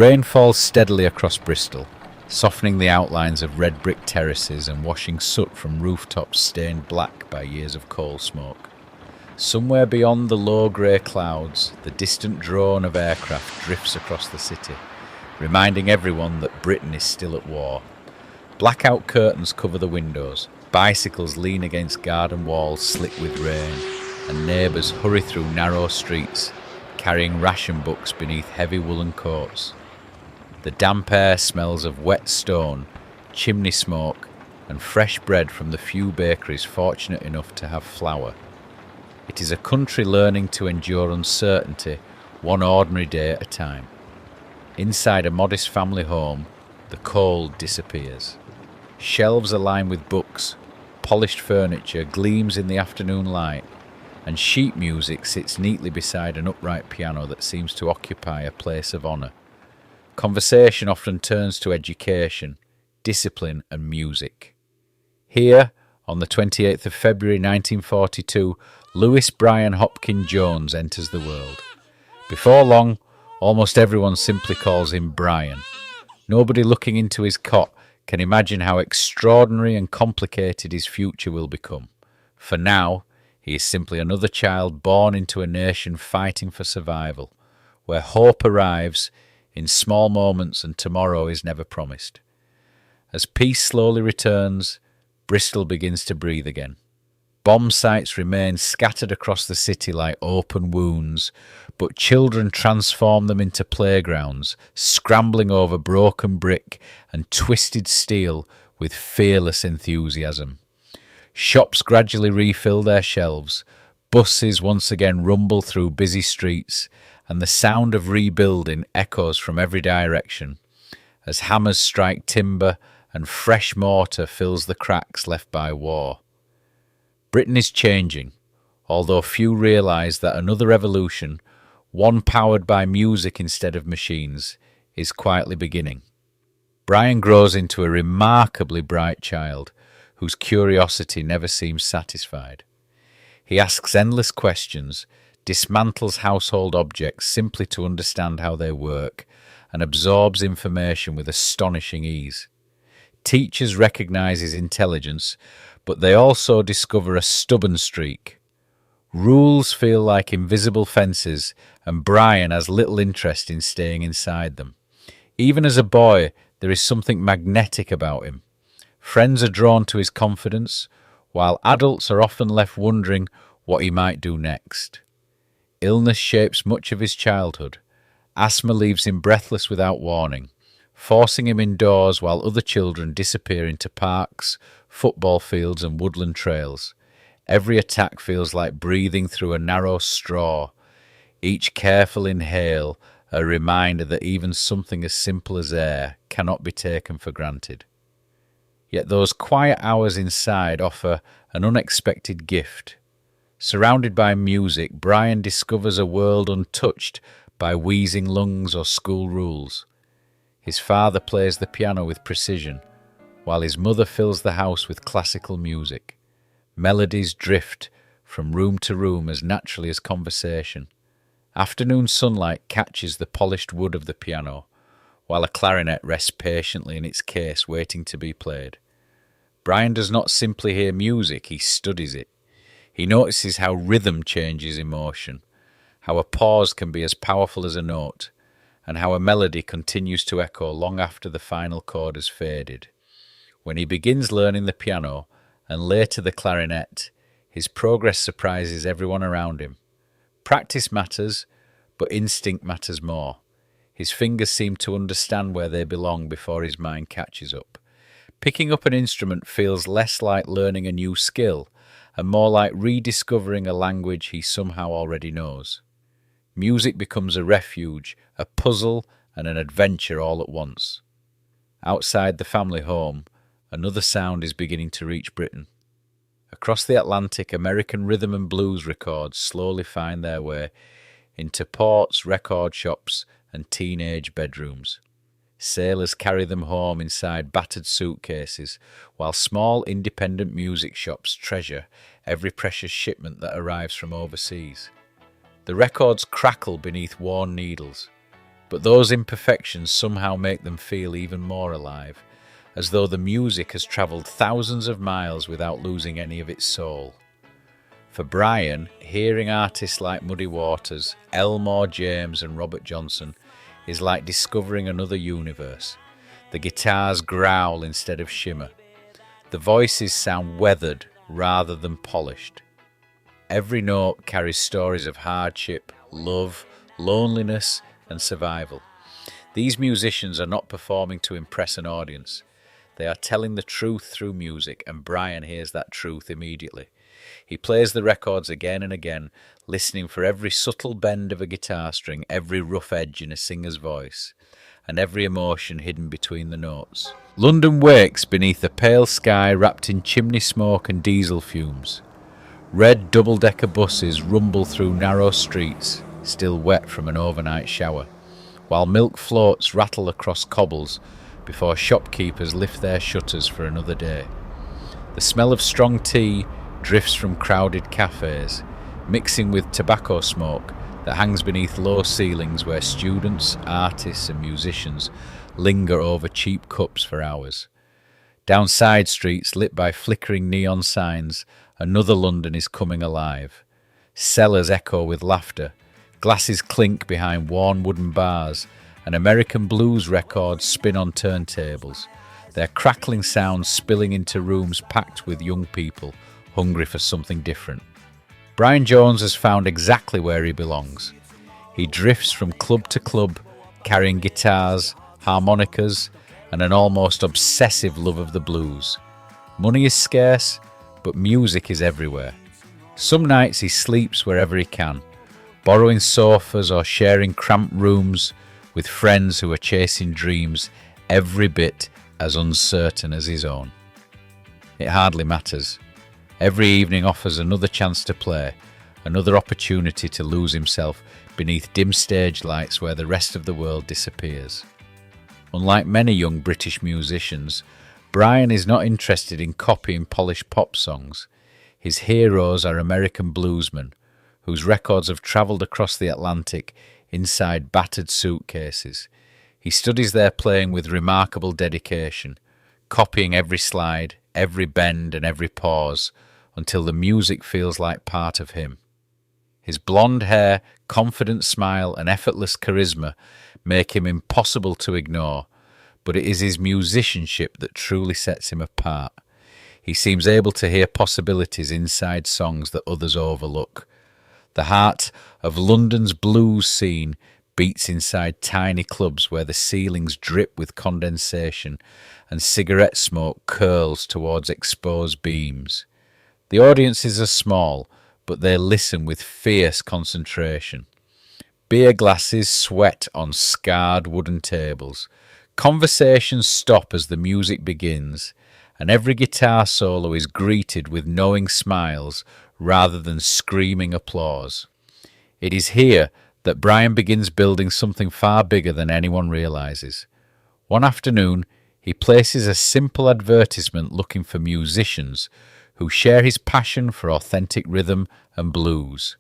Rain falls steadily across Bristol, softening the outlines of red brick terraces and washing soot from rooftops stained black by years of coal smoke. Somewhere beyond the low grey clouds, the distant drone of aircraft drifts across the city, reminding everyone that Britain is still at war. Blackout curtains cover the windows, bicycles lean against garden walls slick with rain, and neighbours hurry through narrow streets, carrying ration books beneath heavy woolen coats. The damp air smells of wet stone, chimney smoke, and fresh bread from the few bakeries fortunate enough to have flour. It is a country learning to endure uncertainty, one ordinary day at a time. Inside a modest family home, the cold disappears. Shelves are lined with books, polished furniture gleams in the afternoon light, and sheet music sits neatly beside an upright piano that seems to occupy a place of honour. Conversation often turns to education, discipline and music. Here, on the 28th of February 1942, Lewis Brian Hopkins Jones enters the world. Before long, almost everyone simply calls him Brian. Nobody looking into his cot can imagine how extraordinary and complicated his future will become. For now, he is simply another child born into a nation fighting for survival, where hope arrives in small moments and tomorrow is never promised. As peace slowly returns, Bristol begins to breathe again. Bomb sites remain scattered across the city like open wounds, but children transform them into playgrounds, scrambling over broken brick and twisted steel with fearless enthusiasm. Shops gradually refill their shelves, buses once again rumble through busy streets, and the sound of rebuilding echoes from every direction as hammers strike timber and fresh mortar fills the cracks left by war. Britain is changing, although few realise that another revolution, one powered by music instead of machines, is quietly beginning. Brian grows into a remarkably bright child whose curiosity never seems satisfied. He asks endless questions, dismantles household objects simply to understand how they work, and absorbs information with astonishing ease. Teachers recognise his intelligence, but they also discover a stubborn streak. Rules feel like invisible fences, and Brian has little interest in staying inside them. Even as a boy, there is something magnetic about him. Friends are drawn to his confidence, while adults are often left wondering what he might do next. Illness shapes much of his childhood. Asthma leaves him breathless without warning, forcing him indoors while other children disappear into parks, football fields and woodland trails. Every attack feels like breathing through a narrow straw. Each careful inhale a reminder that even something as simple as air cannot be taken for granted. Yet those quiet hours inside offer an unexpected gift. Surrounded by music, Brian discovers a world untouched by wheezing lungs or school rules. His father plays the piano with precision, while his mother fills the house with classical music. Melodies drift from room to room as naturally as conversation. Afternoon sunlight catches the polished wood of the piano, while a clarinet rests patiently in its case waiting to be played. Brian does not simply hear music, he studies it. He notices how rhythm changes emotion, how a pause can be as powerful as a note, and how a melody continues to echo long after the final chord has faded. When he begins learning the piano, and later the clarinet, his progress surprises everyone around him. Practice matters, but instinct matters more. His fingers seem to understand where they belong before his mind catches up. Picking up an instrument feels less like learning a new skill, and more like rediscovering a language he somehow already knows. Music becomes a refuge, a puzzle, and an adventure all at once. Outside the family home, another sound is beginning to reach Britain. Across the Atlantic, American rhythm and blues records slowly find their way into ports, record shops, and teenage bedrooms. Sailors carry them home inside battered suitcases, while small independent music shops treasure every precious shipment that arrives from overseas. The records crackle beneath worn needles. but those imperfections somehow make them feel even more alive, as though the music has travelled thousands of miles without losing any of its soul. For Brian, hearing artists like Muddy Waters, Elmore James and Robert Johnson is like discovering another universe. The guitars growl instead of shimmer. The voices sound weathered rather than polished. Every note carries stories of hardship, love, loneliness and survival. These musicians are not performing to impress an audience. They are telling the truth through music, and Brian hears that truth immediately. He plays the records again and again, listening for every subtle bend of a guitar string, every rough edge in a singer's voice, and every emotion hidden between the notes. London wakes beneath a pale sky wrapped in chimney smoke and diesel fumes. Red double-decker buses rumble through narrow streets, still wet from an overnight shower, while milk floats rattle across cobbles before shopkeepers lift their shutters for another day. The smell of strong tea drifts from crowded cafes, mixing with tobacco smoke that hangs beneath low ceilings where students, artists and musicians linger over cheap cups for hours. Down side streets lit by flickering neon signs, another London is coming alive. Cellars echo with laughter, glasses clink behind worn wooden bars, and American blues records spin on turntables, their crackling sounds spilling into rooms packed with young people hungry for something different. Brian Jones has found exactly where he belongs. He drifts from club to club, carrying guitars, harmonicas, and an almost obsessive love of the blues. Money is scarce, but music is everywhere. Some nights he sleeps wherever he can, borrowing sofas or sharing cramped rooms with friends who are chasing dreams every bit as uncertain as his own. It hardly matters. Every evening offers another chance to play, another opportunity to lose himself beneath dim stage lights where the rest of the world disappears. Unlike many young British musicians, Brian is not interested in copying polished pop songs. His heroes are American bluesmen, whose records have travelled across the Atlantic inside battered suitcases. He studies their playing with remarkable dedication, copying every slide, every bend and every pause, until the music feels like part of him. His blonde hair, confident smile and effortless charisma make him impossible to ignore, but it is his musicianship that truly sets him apart. He seems able to hear possibilities inside songs that others overlook. The heart of London's blues scene beats inside tiny clubs where the ceilings drip with condensation and cigarette smoke curls towards exposed beams. The audiences are small, but they listen with fierce concentration. Beer glasses sweat on scarred wooden tables. Conversations stop as the music begins, and every guitar solo is greeted with knowing smiles rather than screaming applause. It is here that Brian begins building something far bigger than anyone realizes. One afternoon, he places a simple advertisement looking for musicians who share his passion for authentic rhythm and blues.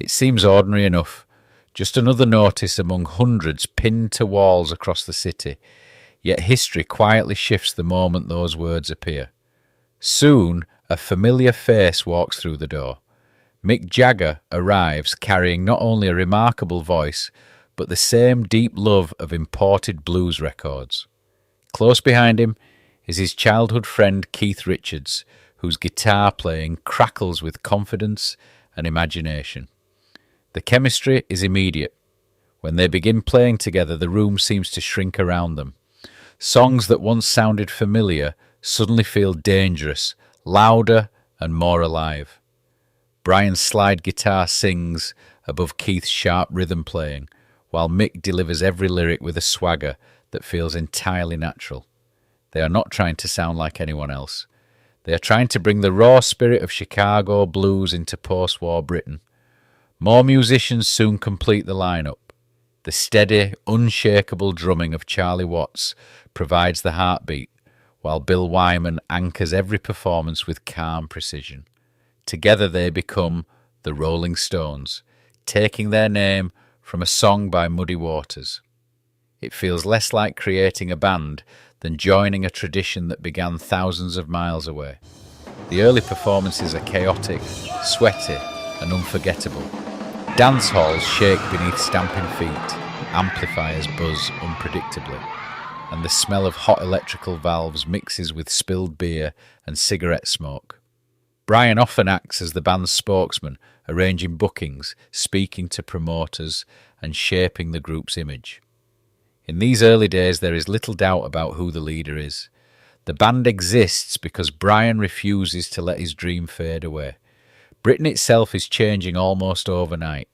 It seems ordinary enough, just another notice among hundreds pinned to walls across the city, yet history quietly shifts the moment those words appear. Soon, a familiar face walks through the door. Mick Jagger arrives carrying not only a remarkable voice, but the same deep love of imported blues records. Close behind him is his childhood friend Keith Richards, whose guitar playing crackles with confidence and imagination. The chemistry is immediate. When they begin playing together, the room seems to shrink around them. Songs that once sounded familiar suddenly feel dangerous, louder and more alive. Brian's slide guitar sings above Keith's sharp rhythm playing, while Mick delivers every lyric with a swagger that feels entirely natural. They are not trying to sound like anyone else. They are trying to bring the raw spirit of Chicago blues into post-war Britain. More musicians soon complete the lineup. The steady, unshakable drumming of Charlie Watts provides the heartbeat, while Bill Wyman anchors every performance with calm precision. Together they become the Rolling Stones, taking their name from a song by Muddy Waters. It feels less like creating a band than joining a tradition that began thousands of miles away. The early performances are chaotic, sweaty, and unforgettable. Dance halls shake beneath stamping feet, amplifiers buzz unpredictably, and the smell of hot electrical valves mixes with spilled beer and cigarette smoke. Brian often acts as the band's spokesman, arranging bookings, speaking to promoters, and shaping the group's image. In these early days, there is little doubt about who the leader is. The band exists because Brian refuses to let his dream fade away. Britain itself is changing almost overnight.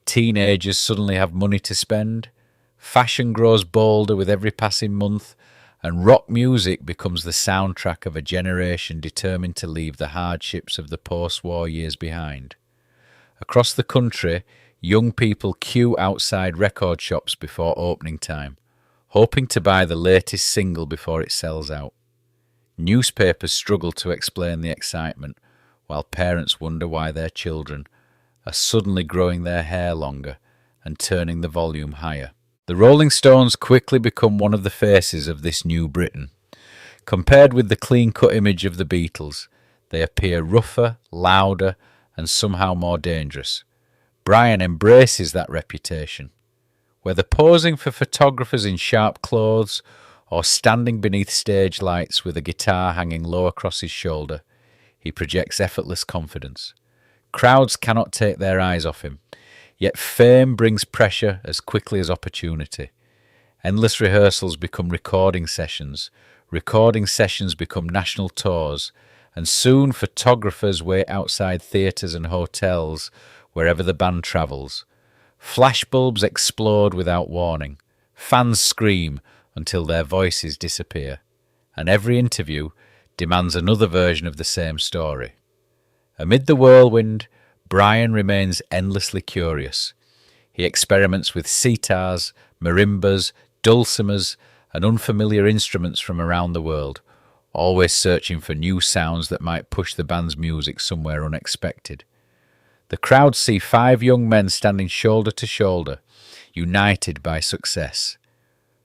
Teenagers suddenly have money to spend, fashion grows bolder with every passing month, and rock music becomes the soundtrack of a generation determined to leave the hardships of the post-war years behind. Across the country, young people queue outside record shops before opening time, hoping to buy the latest single before it sells out. Newspapers struggle to explain the excitement, while parents wonder why their children are suddenly growing their hair longer and turning the volume higher. The Rolling Stones quickly become one of the faces of this new Britain. Compared with the clean-cut image of the Beatles, they appear rougher, louder, and somehow more dangerous. Brian embraces that reputation. Whether posing for photographers in sharp clothes or standing beneath stage lights with a guitar hanging low across his shoulder, he projects effortless confidence. Crowds cannot take their eyes off him, yet fame brings pressure as quickly as opportunity. Endless rehearsals become recording sessions become national tours, and soon photographers wait outside theatres and hotels wherever the band travels. Flashbulbs explode without warning. Fans scream until their voices disappear. And every interview demands another version of the same story. Amid the whirlwind, Brian remains endlessly curious. He experiments with sitars, marimbas, dulcimers, and unfamiliar instruments from around the world, always searching for new sounds that might push the band's music somewhere unexpected. The crowd see 5 young men standing shoulder to shoulder, united by success.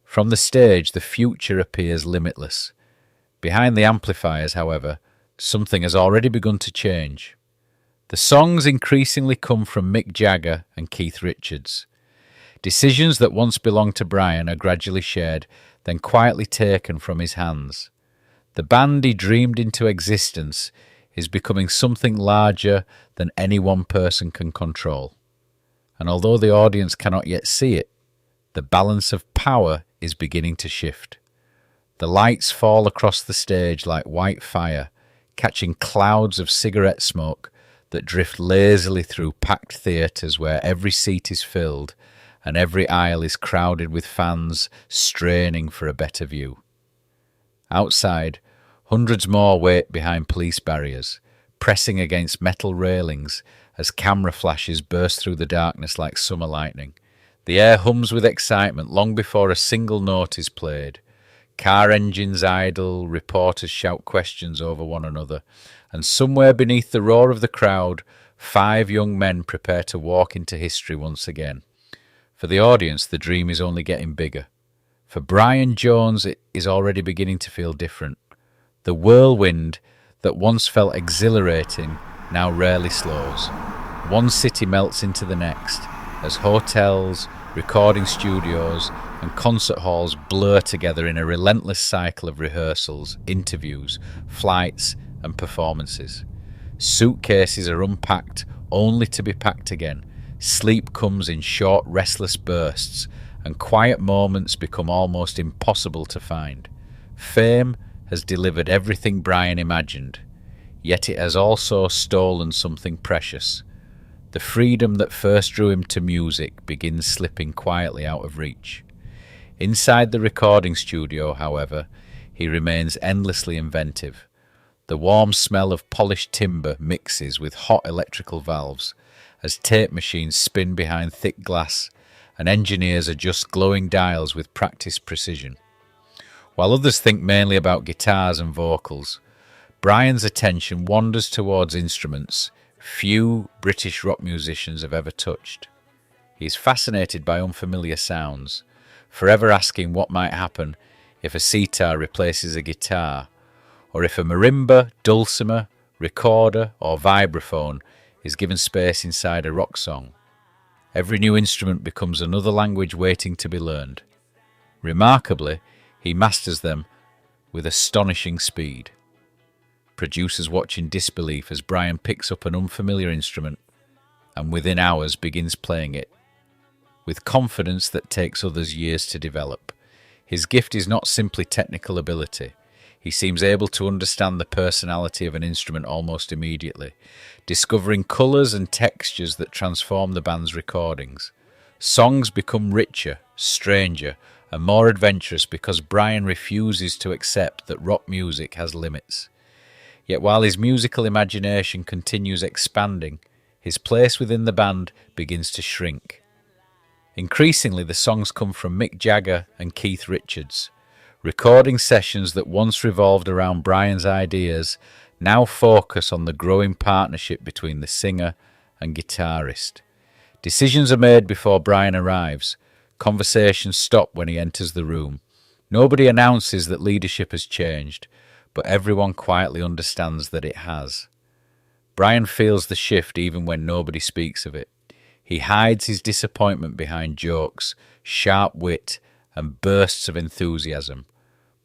From the stage, the future appears limitless. Behind the amplifiers, however, something has already begun to change. The songs increasingly come from Mick Jagger and Keith Richards. Decisions that once belonged to Brian are gradually shared, then quietly taken from his hands. The band he dreamed into existence is becoming something larger than any one person can control. And although the audience cannot yet see it, the balance of power is beginning to shift. The lights fall across the stage like white fire, catching clouds of cigarette smoke that drift lazily through packed theatres where every seat is filled and every aisle is crowded with fans straining for a better view. Outside, hundreds more wait behind police barriers, pressing against metal railings as camera flashes burst through the darkness like summer lightning. The air hums with excitement long before a single note is played. Car engines idle, reporters shout questions over one another, and somewhere beneath the roar of the crowd, 5 young men prepare to walk into history once again. For the audience, the dream is only getting bigger. For Brian Jones, it is already beginning to feel different. The whirlwind that once felt exhilarating now rarely slows. One city melts into the next, as hotels, recording studios, and concert halls blur together in a relentless cycle of rehearsals, interviews, flights, and performances. Suitcases are unpacked only to be packed again. Sleep comes in short, restless bursts, and quiet moments become almost impossible to find. Fame has delivered everything Brian imagined, yet it has also stolen something precious. The freedom that first drew him to music begins slipping quietly out of reach. Inside the recording studio, however, he remains endlessly inventive. The warm smell of polished timber mixes with hot electrical valves as tape machines spin behind thick glass and engineers adjust glowing dials with practiced precision. While others think mainly about guitars and vocals, Brian's attention wanders towards instruments few British rock musicians have ever touched. He is fascinated by unfamiliar sounds, forever asking what might happen if a sitar replaces a guitar, or if a marimba, dulcimer, recorder or vibraphone is given space inside a rock song. Every new instrument becomes another language waiting to be learned. Remarkably, he masters them with astonishing speed. Producers watch in disbelief as Brian picks up an unfamiliar instrument and within hours begins playing it, with confidence that takes others years to develop. His gift is not simply technical ability. He seems able to understand the personality of an instrument almost immediately, discovering colours and textures that transform the band's recordings. Songs become richer, stranger, and more adventurous because Brian refuses to accept that rock music has limits. Yet while his musical imagination continues expanding, his place within the band begins to shrink. Increasingly, the songs come from Mick Jagger and Keith Richards. Recording sessions that once revolved around Brian's ideas now focus on the growing partnership between the singer and guitarist. Decisions are made before Brian arrives. Conversations stop when he enters the room. Nobody announces that leadership has changed, but everyone quietly understands that it has. Brian feels the shift even when nobody speaks of it. He hides his disappointment behind jokes, sharp wit, and bursts of enthusiasm,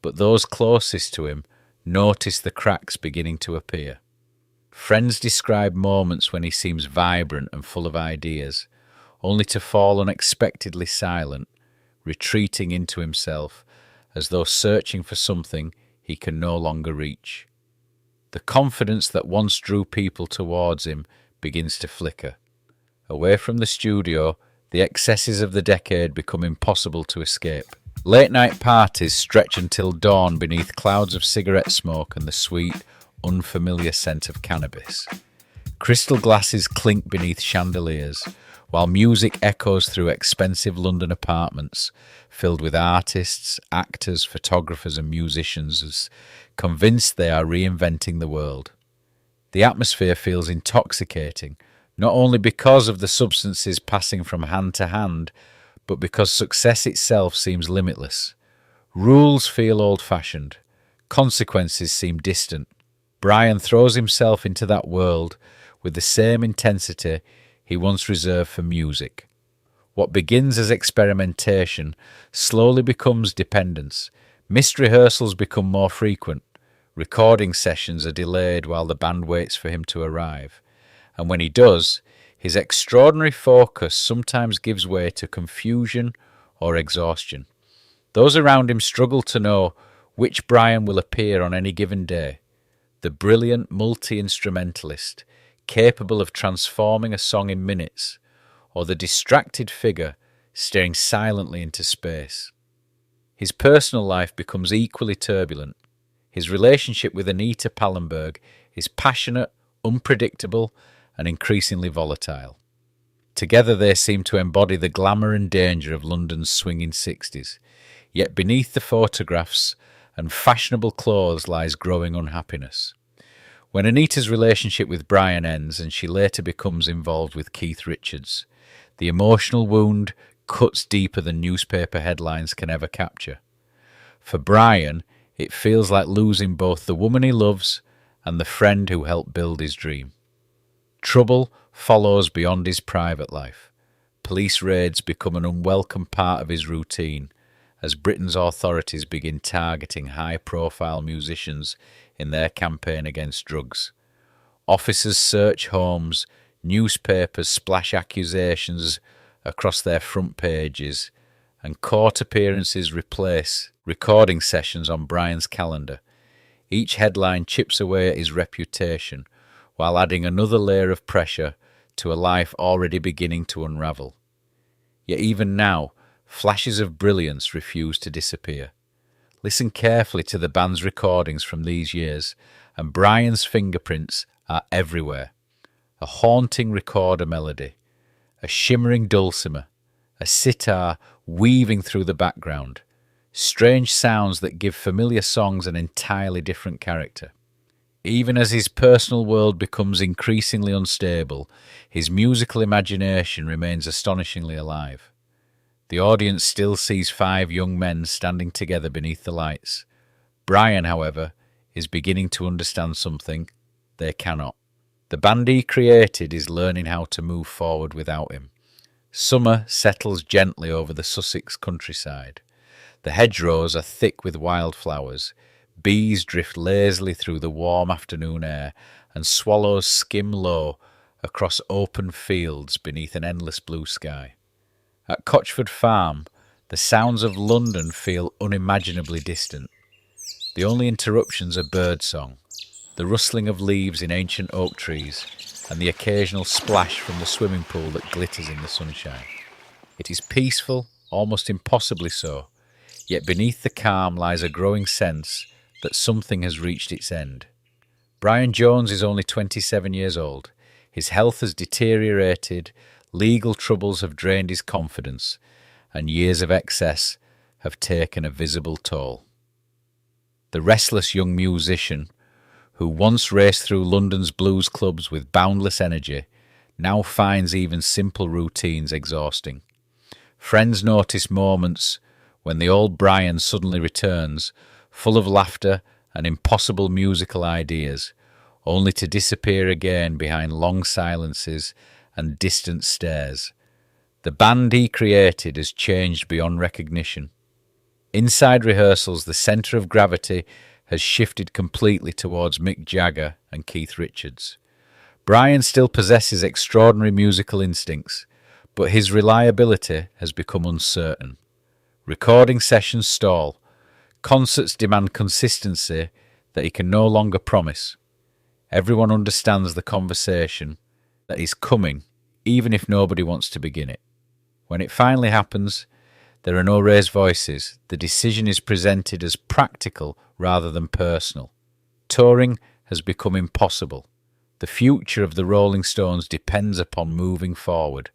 but those closest to him notice the cracks beginning to appear. Friends describe moments when he seems vibrant and full of ideas, only to fall unexpectedly silent, retreating into himself, as though searching for something he can no longer reach. The confidence that once drew people towards him begins to flicker. Away from the studio, the excesses of the decade become impossible to escape. Late-night parties stretch until dawn beneath clouds of cigarette smoke and the sweet, unfamiliar scent of cannabis. Crystal glasses clink beneath chandeliers, while music echoes through expensive London apartments filled with artists, actors, photographers and musicians as convinced they are reinventing the world. The atmosphere feels intoxicating, not only because of the substances passing from hand to hand, but because success itself seems limitless. Rules feel old-fashioned. Consequences seem distant. Brian throws himself into that world with the same intensity he once reserved for music. What begins as experimentation slowly becomes dependence. Missed rehearsals become more frequent. Recording sessions are delayed while the band waits for him to arrive. And when he does, his extraordinary focus sometimes gives way to confusion or exhaustion. Those around him struggle to know which Brian will appear on any given day. The brilliant multi-instrumentalist, capable of transforming a song in minutes, or the distracted figure staring silently into space. His personal life becomes equally turbulent. His relationship with Anita Pallenberg is passionate, unpredictable, and increasingly volatile. Together they seem to embody the glamour and danger of London's swinging 60s, yet beneath the photographs and fashionable clothes lies growing unhappiness. When Anita's relationship with Brian ends and she later becomes involved with Keith Richards, the emotional wound cuts deeper than newspaper headlines can ever capture. For Brian, it feels like losing both the woman he loves and the friend who helped build his dream. Trouble follows beyond his private life. Police raids become an unwelcome part of his routine as Britain's authorities begin targeting high-profile musicians in their campaign against drugs. Officers search homes, newspapers splash accusations across their front pages, and court appearances replace recording sessions on Brian's calendar. Each headline chips away at his reputation, while adding another layer of pressure to a life already beginning to unravel. Yet even now, flashes of brilliance refuse to disappear. Listen carefully to the band's recordings from these years, and Brian's fingerprints are everywhere. A haunting recorder melody, a shimmering dulcimer, a sitar weaving through the background, strange sounds that give familiar songs an entirely different character. Even as his personal world becomes increasingly unstable, his musical imagination remains astonishingly alive. The audience still sees 5 young men standing together beneath the lights. Brian, however, is beginning to understand something they cannot. The band he created is learning how to move forward without him. Summer settles gently over the Sussex countryside. The hedgerows are thick with wildflowers. Bees drift lazily through the warm afternoon air, and swallows skim low across open fields beneath an endless blue sky. At Cochford Farm, the sounds of London feel unimaginably distant. The only interruptions are birdsong, the rustling of leaves in ancient oak trees, and the occasional splash from the swimming pool that glitters in the sunshine. It is peaceful, almost impossibly so, yet beneath the calm lies a growing sense that something has reached its end. Brian Jones is only 27 years old. His health has deteriorated, legal troubles have drained his confidence, and years of excess have taken a visible toll. The restless young musician, who once raced through London's blues clubs with boundless energy, now finds even simple routines exhausting. Friends notice moments when the old Brian suddenly returns, full of laughter and impossible musical ideas, only to disappear again behind long silences and distant stares. The band he created has changed beyond recognition. Inside rehearsals, the centre of gravity has shifted completely towards Mick Jagger and Keith Richards. Brian still possesses extraordinary musical instincts, but his reliability has become uncertain. Recording sessions stall. Concerts demand consistency that he can no longer promise. Everyone understands the conversation that is coming, even if nobody wants to begin it. When it finally happens, there are no raised voices. The decision is presented as practical rather than personal. Touring has become impossible. The future of the Rolling Stones depends upon moving forward,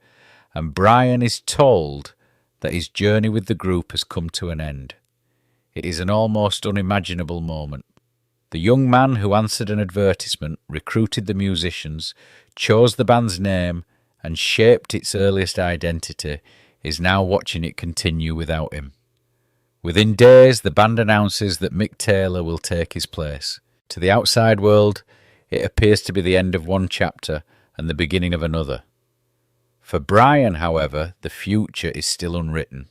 and Brian is told that his journey with the group has come to an end. It is an almost unimaginable moment. The young man who answered an advertisement, recruited the musicians, chose the band's name, and shaped its earliest identity is now watching it continue without him. Within days, the band announces that Mick Taylor will take his place. To the outside world, it appears to be the end of one chapter and the beginning of another. For Brian, however, the future is still unwritten.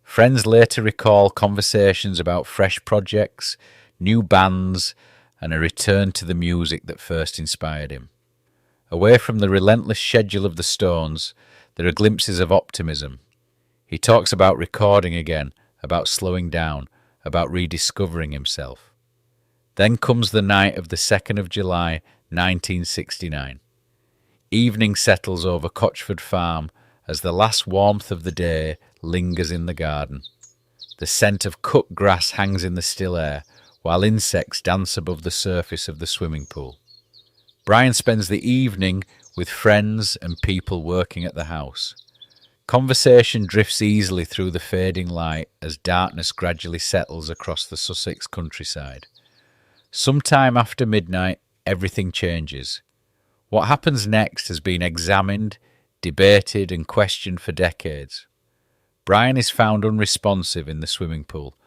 Friends later recall conversations about fresh projects, new bands, and a return to the music that first inspired him. Away from the relentless schedule of the Stones, there are glimpses of optimism. He talks about recording again, about slowing down, about rediscovering himself. Then comes the night of the 2nd of July, 1969. Evening settles over Cochford Farm as the last warmth of the day lingers in the garden. The scent of cut grass hangs in the still air, while insects dance above the surface of the swimming pool. Brian spends the evening with friends and people working at the house. Conversation drifts easily through the fading light as darkness gradually settles across the Sussex countryside. Sometime after midnight, everything changes. What happens next has been examined, debated and questioned for decades. Brian is found unresponsive in the swimming pool.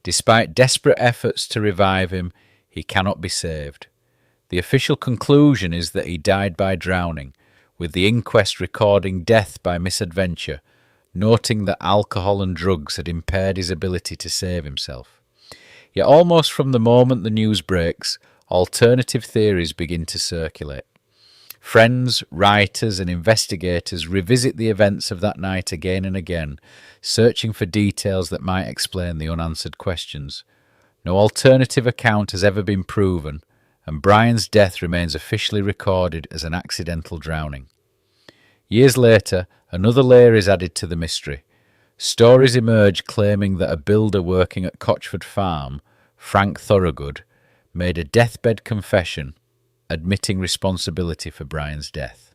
Despite desperate efforts to revive him, he cannot be saved. The official conclusion is that he died by drowning, with the inquest recording death by misadventure, noting that alcohol and drugs had impaired his ability to save himself. Yet almost from the moment the news breaks, alternative theories begin to circulate. Friends, writers and investigators revisit the events of that night again and again, searching for details that might explain the unanswered questions. No alternative account has ever been proven, and Brian's death remains officially recorded as an accidental drowning. Years later, another layer is added to the mystery. Stories emerge claiming that a builder working at Cochford Farm, Frank Thorogood, made a deathbed confession admitting responsibility for Brian's death.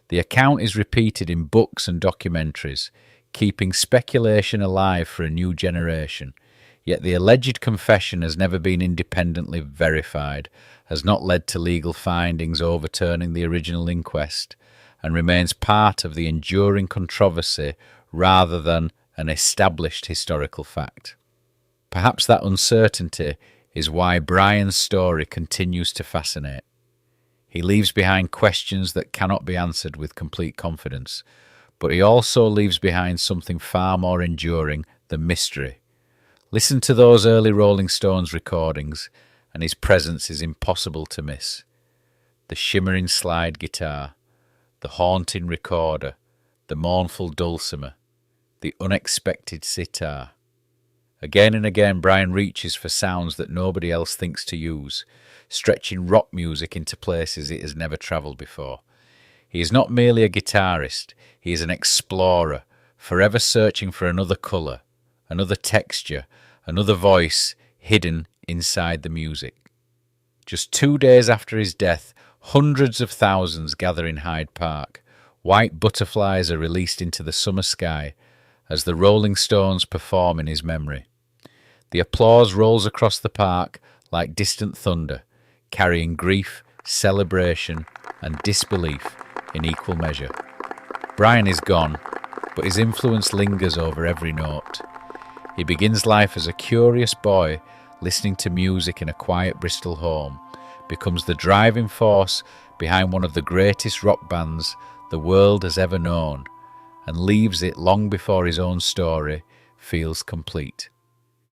The account is repeated in books and documentaries, keeping speculation alive for a new generation, yet the alleged confession has never been independently verified, has not led to legal findings overturning the original inquest, and remains part of the enduring controversy rather than an established historical fact. Perhaps that uncertainty is why Brian's story continues to fascinate. He leaves behind questions that cannot be answered with complete confidence, but he also leaves behind something far more enduring than mystery. Listen to those early Rolling Stones recordings, and his presence is impossible to miss. The shimmering slide guitar, the haunting recorder, the mournful dulcimer, the unexpected sitar. Again and again, Brian reaches for sounds that nobody else thinks to use, stretching rock music into places it has never travelled before. He is not merely a guitarist, he is an explorer, forever searching for another colour, another texture, another voice hidden inside the music. Just 2 days after his death, hundreds of thousands gather in Hyde Park. White butterflies are released into the summer sky as the Rolling Stones perform in his memory. The applause rolls across the park like distant thunder, carrying grief, celebration, and disbelief in equal measure. Brian is gone, but his influence lingers over every note. He begins life as a curious boy, listening to music in a quiet Bristol home, becomes the driving force behind one of the greatest rock bands the world has ever known, and leaves it long before his own story feels complete.